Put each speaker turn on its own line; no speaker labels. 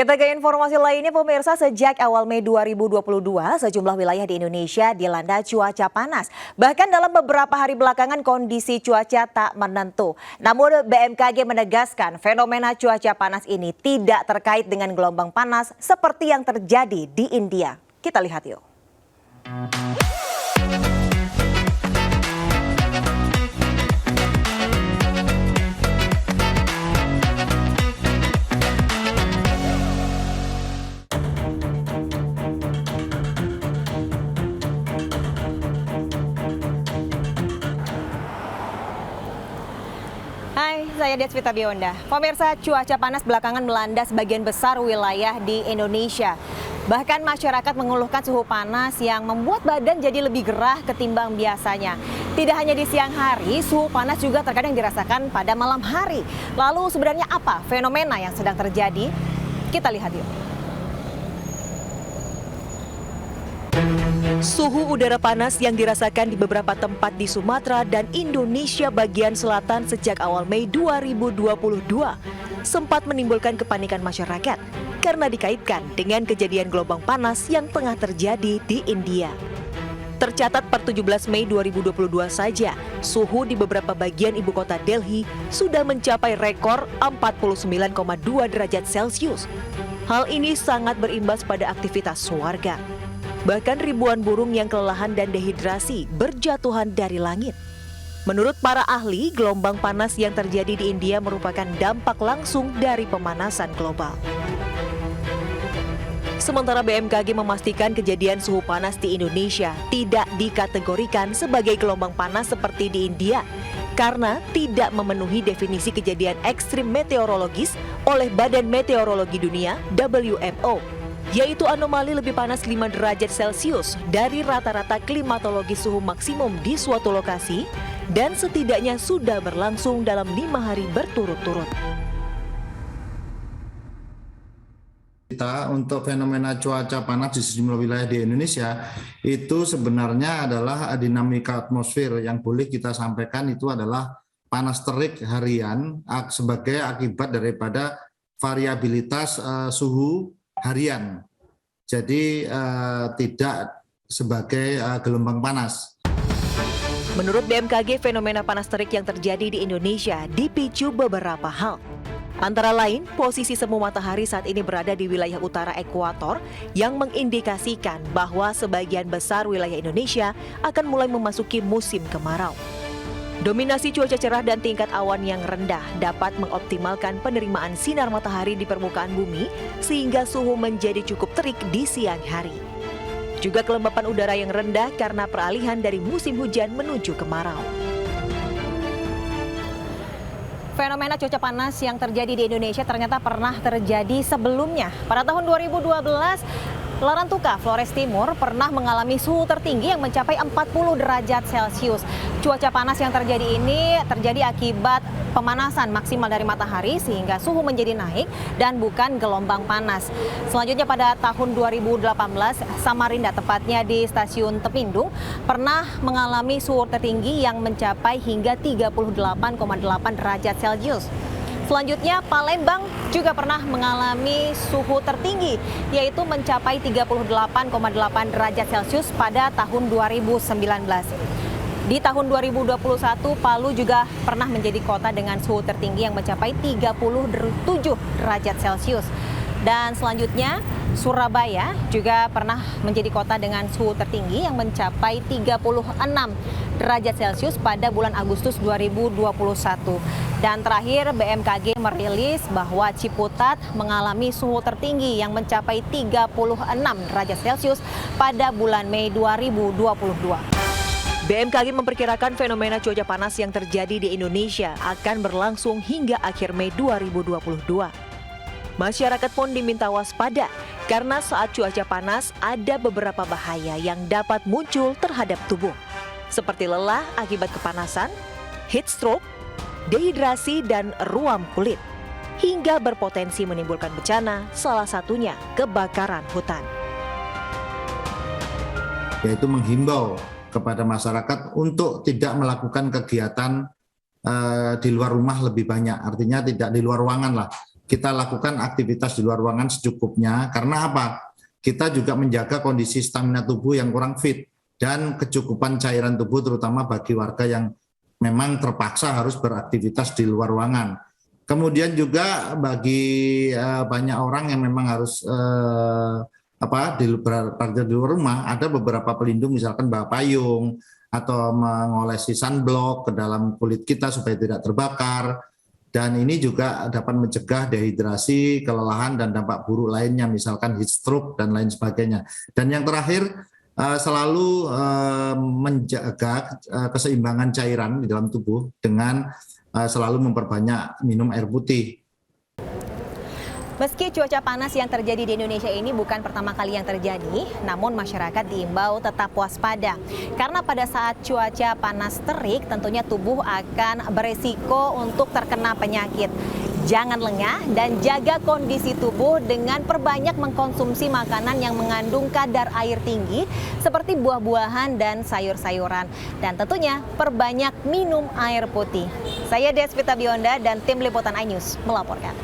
Kita ke informasi lainnya pemirsa, sejak awal Mei 2022 sejumlah wilayah di Indonesia dilanda cuaca panas. Bahkan dalam beberapa hari belakangan kondisi cuaca tak menentu. Namun BMKG menegaskan fenomena cuaca panas ini tidak terkait dengan gelombang panas seperti yang terjadi di India. Kita lihat yuk. Hai, saya Desvita Bionda. Pemirsa, cuaca panas belakangan melanda sebagian besar wilayah di Indonesia. Bahkan masyarakat mengeluhkan suhu panas yang membuat badan jadi lebih gerah ketimbang biasanya. Tidak hanya di siang hari, suhu panas juga terkadang dirasakan pada malam hari. Lalu sebenarnya apa fenomena yang sedang terjadi? Kita lihat yuk. Suhu udara panas yang dirasakan di beberapa tempat di Sumatera dan Indonesia bagian selatan sejak awal Mei 2022 sempat menimbulkan kepanikan masyarakat karena dikaitkan dengan kejadian gelombang panas yang tengah terjadi di India. Tercatat per 17 Mei 2022 saja, suhu di beberapa bagian ibu kota Delhi sudah mencapai rekor 49,2 derajat Celcius. Hal ini sangat berimbas pada aktivitas warga. Bahkan ribuan burung yang kelelahan dan dehidrasi berjatuhan dari langit. Menurut para ahli, gelombang panas yang terjadi di India merupakan dampak langsung dari pemanasan global. Sementara BMKG memastikan kejadian suhu panas di Indonesia tidak dikategorikan sebagai gelombang panas seperti di India karena tidak memenuhi definisi kejadian ekstrim meteorologis oleh Badan Meteorologi Dunia (WMO). Yaitu anomali lebih panas 5 derajat Celcius dari rata-rata klimatologi suhu maksimum di suatu lokasi dan setidaknya sudah berlangsung dalam 5 hari berturut-turut.
Kita untuk fenomena cuaca panas di sejumlah wilayah di Indonesia itu sebenarnya adalah dinamika atmosfer yang boleh kita sampaikan itu adalah panas terik harian sebagai akibat daripada variabilitas suhu harian, jadi tidak sebagai gelombang panas.
Menurut BMKG, fenomena panas terik yang terjadi di Indonesia dipicu beberapa hal. Antara lain, posisi semu matahari saat ini berada di wilayah utara ekuator yang mengindikasikan bahwa sebagian besar wilayah Indonesia akan mulai memasuki musim kemarau. Dominasi cuaca cerah dan tingkat awan yang rendah dapat mengoptimalkan penerimaan sinar matahari di permukaan bumi sehingga suhu menjadi cukup terik di siang hari. Juga kelembapan udara yang rendah karena peralihan dari musim hujan menuju kemarau. Fenomena cuaca panas yang terjadi di Indonesia ternyata pernah terjadi sebelumnya. Pada tahun 2012, Larantuka, Flores Timur pernah mengalami suhu tertinggi yang mencapai 40 derajat Celcius. Cuaca panas yang terjadi ini terjadi akibat pemanasan maksimal dari matahari sehingga suhu menjadi naik dan bukan gelombang panas. Selanjutnya pada tahun 2018, Samarinda tepatnya di stasiun Tepindung pernah mengalami suhu tertinggi yang mencapai hingga 38,8 derajat Celcius. Selanjutnya, Palembang juga pernah mengalami suhu tertinggi, yaitu mencapai 38,8 derajat Celcius pada tahun 2019. Di tahun 2021, Palu juga pernah menjadi kota dengan suhu tertinggi yang mencapai 37 derajat Celcius. Dan selanjutnya, Surabaya juga pernah menjadi kota dengan suhu tertinggi yang mencapai 36 derajat Celcius pada bulan Agustus 2021. Dan terakhir, BMKG merilis bahwa Ciputat mengalami suhu tertinggi yang mencapai 36 derajat Celcius pada bulan Mei 2022. BMKG memperkirakan fenomena cuaca panas yang terjadi di Indonesia akan berlangsung hingga akhir Mei 2022. Masyarakat pun diminta waspada karena saat cuaca panas ada beberapa bahaya yang dapat muncul terhadap tubuh, seperti lelah akibat kepanasan, heat stroke, dehidrasi, dan ruam kulit, hingga berpotensi menimbulkan bencana, salah satunya kebakaran hutan.
Yaitu menghimbau kepada masyarakat untuk tidak melakukan kegiatan di luar rumah lebih banyak, artinya tidak di luar ruangan lah. kita lakukan aktivitas di luar ruangan secukupnya. Karena apa? Kita juga menjaga kondisi stamina tubuh yang kurang fit dan kecukupan cairan tubuh terutama bagi warga yang memang terpaksa harus beraktivitas di luar ruangan. Kemudian juga bagi banyak orang yang memang harus beraktivitas di luar rumah, ada beberapa pelindung misalkan bawa payung atau mengolesi sunblock ke dalam kulit kita supaya tidak terbakar. Dan ini juga dapat mencegah dehidrasi, kelelahan, dan dampak buruk lainnya, misalkan heat stroke dan lain sebagainya. Dan yang terakhir, selalu menjaga keseimbangan cairan di dalam tubuh dengan selalu memperbanyak minum air putih.
Meski cuaca panas yang terjadi di Indonesia ini bukan pertama kali yang terjadi, namun masyarakat diimbau tetap waspada. Karena pada saat cuaca panas terik, tentunya tubuh akan beresiko untuk terkena penyakit. Jangan lengah dan jaga kondisi tubuh dengan perbanyak mengkonsumsi makanan yang mengandung kadar air tinggi seperti buah-buahan dan sayur-sayuran. Dan tentunya perbanyak minum air putih. Saya Desvita Bionda dan tim Liputan iNews melaporkan.